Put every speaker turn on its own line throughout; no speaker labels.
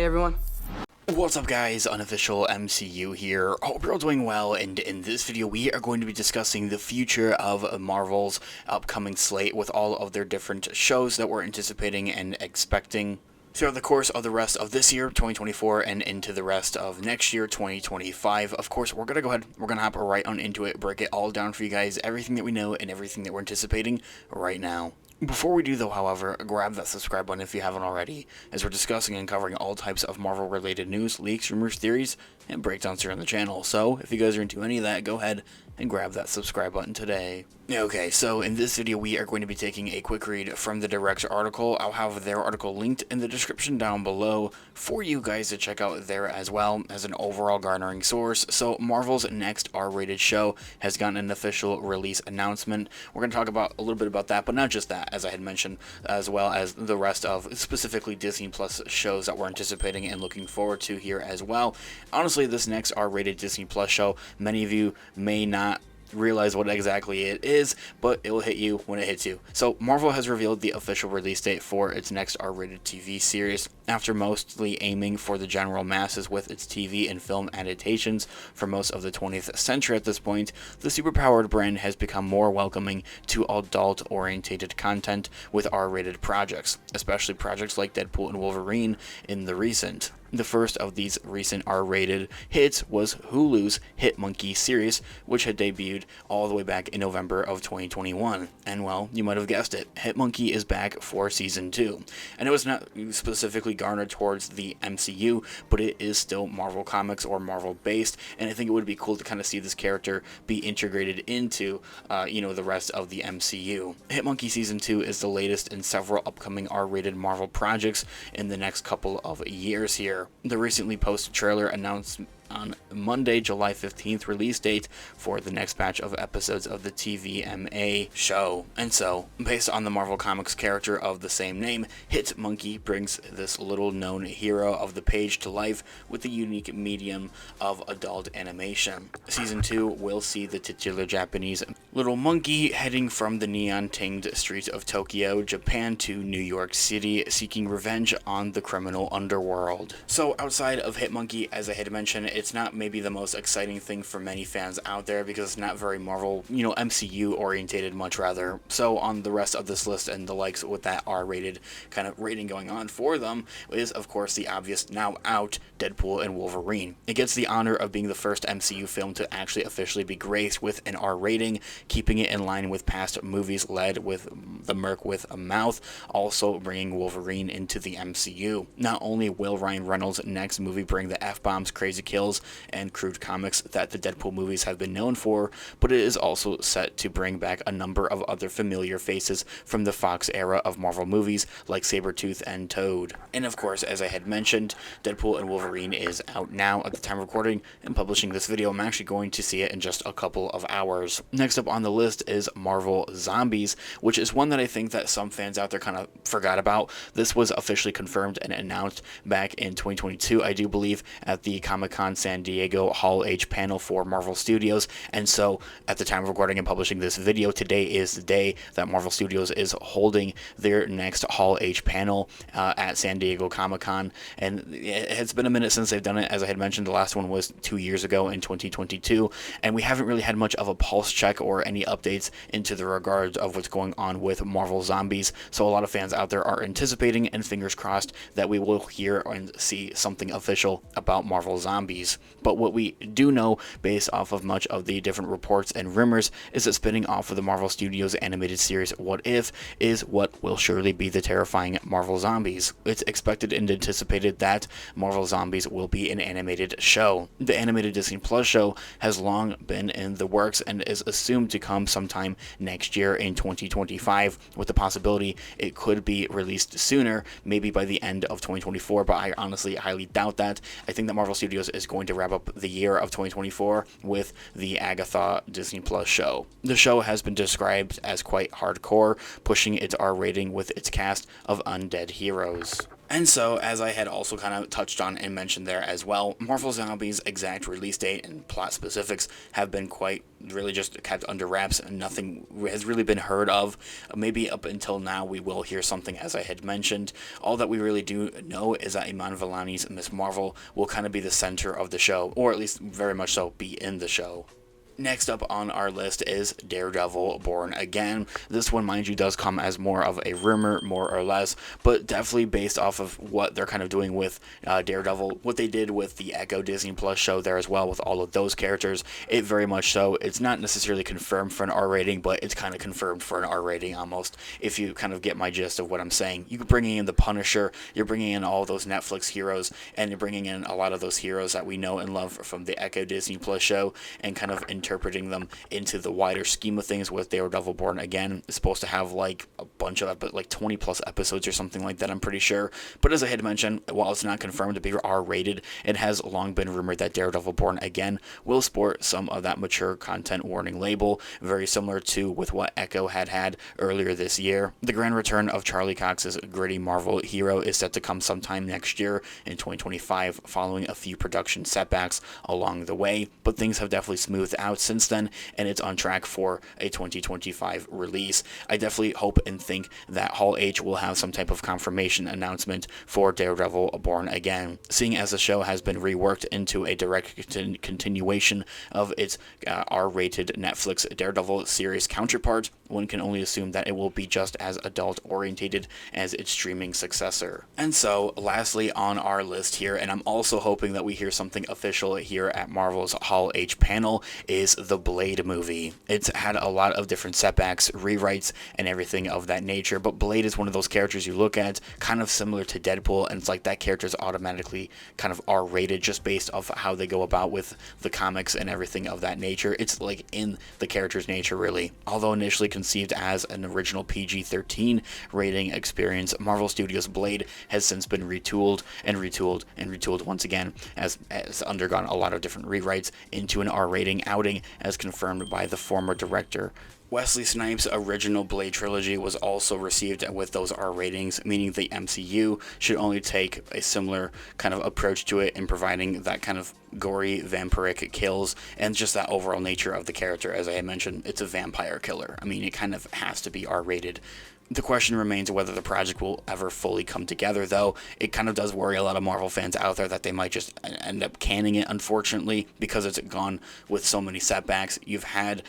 everyone.
What's up guys, Unofficial MCU here. Hope you're all doing well, and in this video we are going to be discussing the future of Marvel's upcoming slate with all of their different shows that we're anticipating and expecting throughout the course of the rest of this year, 2024, and into the rest of next year, 2025. Of course, we're going to go ahead, we're going to hop right on into it, break it all down for you guys, everything that we know and everything that we're anticipating right now. Before we do though, however, grab that subscribe button if you haven't already, as we're discussing and covering all types of Marvel-related news, leaks, rumors, theories, and breakdowns here on the channel. So, if you guys are into any of that, go ahead and grab that subscribe button today. Okay, so in this video we are going to be taking a quick read from the Direct article. I'll have their article linked in the description down below for you guys to check out there as well as an overall garnering source. So Marvel's next R-rated show has gotten an official release announcement. We're going to talk about a little bit about that, but not just that, as I had mentioned, as well as the rest of specifically Disney Plus shows that we're anticipating and looking forward to here as well. Honestly, this next R-rated Disney Plus show, many of you may not realize what exactly it is, but it will hit you when it hits you. So Marvel has revealed the official release date for its next R-rated TV series. After mostly aiming for the general masses with its TV and film adaptations for most of the 20th century at this point, the superpowered brand has become more welcoming to adult-oriented content with R-rated projects, especially projects like Deadpool and Wolverine in the recent. The first of these recent R-rated hits was Hulu's Hit Monkey series, which had debuted all the way back in November of 2021. And well, you might have guessed it, Hit Monkey is back for season 2. And it was not specifically garnered towards the MCU, but it is still Marvel Comics or Marvel based, and I think it would be cool to kind of see this character be integrated into, the rest of the MCU. Hit Monkey season 2 is the latest in several upcoming R-rated Marvel projects in the next couple of years here. The recently posted trailer announced on Monday, July 15th release date for the next batch of episodes of the TVMA show. And so, based on the Marvel Comics character of the same name, Hit Monkey brings this little known hero of the page to life with the unique medium of adult animation. Season 2 will see the titular Japanese little monkey heading from the neon-tinged streets of Tokyo, Japan to New York City, seeking revenge on the criminal underworld. So outside of Hit Monkey, as I had mentioned, it's not maybe the most exciting thing for many fans out there because it's not very Marvel, MCU orientated much rather. So on the rest of this list and the likes with that R-rated kind of rating going on for them is of course the obvious now out Deadpool and Wolverine. It gets the honor of being the first MCU film to actually officially be graced with an R rating, keeping it in line with past movies led with the Merc with a Mouth, also bringing Wolverine into the MCU. Not only will Ryan Reynolds' next movie bring the F-bombs, crazy kills, and crude comics that the Deadpool movies have been known for, but it is also set to bring back a number of other familiar faces from the Fox era of Marvel movies like Sabretooth and Toad. And of course, as I had mentioned, Deadpool and Wolverine is out now at the time of recording and publishing this video. I'm actually going to see it in just a couple of hours. Next up on the list is Marvel Zombies, which is one that I think that some fans out there kind of forgot about. This was officially confirmed and announced back in 2022, I do believe, at the Comic-Con San Diego Hall H panel for Marvel Studios. And so at the time of recording and publishing this video, today is the day that Marvel Studios is holding their next Hall H panel at San Diego Comic-Con. And it's been a minute since they've done it. As I had mentioned, the last one was 2 years ago in 2022, and we haven't really had much of a pulse check or any updates into the regards of what's going on with Marvel Zombies. So a lot of fans out there are anticipating, and fingers crossed, that we will hear and see something official about Marvel Zombies. But what we do know, based off of much of the different reports and rumors, is that spinning off of the Marvel Studios animated series What If is what will surely be the terrifying Marvel Zombies. It's expected and anticipated that Marvel Zombies will be an animated show. The animated Disney Plus show has long been in the works and is assumed to come sometime next year in 2025, with the possibility it could be released sooner, maybe by the end of 2024, but I honestly highly doubt that. I think that Marvel Studios is going to wrap up the year of 2024 with the Agatha Disney Plus show. The show has been described as quite hardcore, pushing its R rating with its cast of undead heroes. And so, as I had also kind of touched on and mentioned there as well, Marvel Zombies' exact release date and plot specifics have been quite really just kept under wraps, and nothing has really been heard of. Maybe up until now we will hear something, as I had mentioned. All that we really do know is that Iman Vellani's Miss Marvel will kind of be the center of the show, or at least very much so be in the show. Next up on our list is Daredevil Born Again. This one, mind you, does come as more of a rumor, more or less, but definitely based off of what they're kind of doing with Daredevil, what they did with the Echo Disney Plus show there as well, with all of those characters. It very much so. It's not necessarily confirmed for an R rating, but it's kind of confirmed for an R rating almost, if you kind of get my gist of what I'm saying. You're bringing in the Punisher, you're bringing in all those Netflix heroes, and you're bringing in a lot of those heroes that we know and love from the Echo Disney Plus show, and kind of interpreting them into the wider scheme of things with Daredevil Born Again. It's supposed to have like a bunch of, like 20 plus episodes or something like that, I'm pretty sure. But as I had mentioned, while it's not confirmed to be R-rated, it has long been rumored that Daredevil Born Again will sport some of that mature content warning label, very similar to with what Echo had earlier this year. The grand return of Charlie Cox's gritty Marvel hero is set to come sometime next year in 2025, following a few production setbacks along the way, but things have definitely smoothed out since then, and it's on track for a 2025 release. I definitely hope and think that Hall H will have some type of confirmation announcement for Daredevil Born Again, seeing as the show has been reworked into a direct continuation of its R-rated Netflix Daredevil series counterpart. One can only assume that it will be just as adult-orientated as its streaming successor. And so, lastly on our list here, and I'm also hoping that we hear something official here at Marvel's Hall H panel, is the Blade movie. It's had a lot of different setbacks, rewrites, and everything of that nature, but Blade is one of those characters you look at, kind of similar to Deadpool, and it's like that character is automatically kind of R-rated just based off how they go about with the comics and everything of that nature. It's like in the character's nature, really. Although initially conceived as an original PG-13 rating experience, Marvel Studios' Blade has since been retooled and retooled and retooled once again, as undergone a lot of different rewrites into an R rating outing, as confirmed by the former director. Wesley Snipes' original Blade trilogy was also received with those R ratings, meaning the MCU should only take a similar kind of approach to it in providing that kind of gory vampiric kills and just that overall nature of the character. As I had mentioned, it's a vampire killer. I mean, it kind of has to be R rated. The question remains whether the project will ever fully come together, though. It kind of does worry a lot of Marvel fans out there that they might just end up canning it, unfortunately, because it's gone with so many setbacks. You've had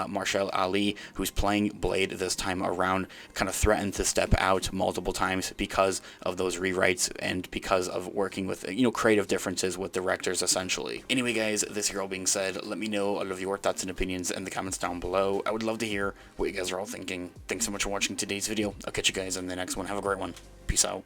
Marshall Ali, who's playing Blade this time around, kind of threatened to step out multiple times because of those rewrites and because of working with, creative differences with directors, essentially. Anyway, guys, this here all being said, let me know all of your thoughts and opinions in the comments down below. I would love to hear what you guys are all thinking. Thanks so much for watching today's video. I'll catch you guys in the next one. Have a great one. Peace out.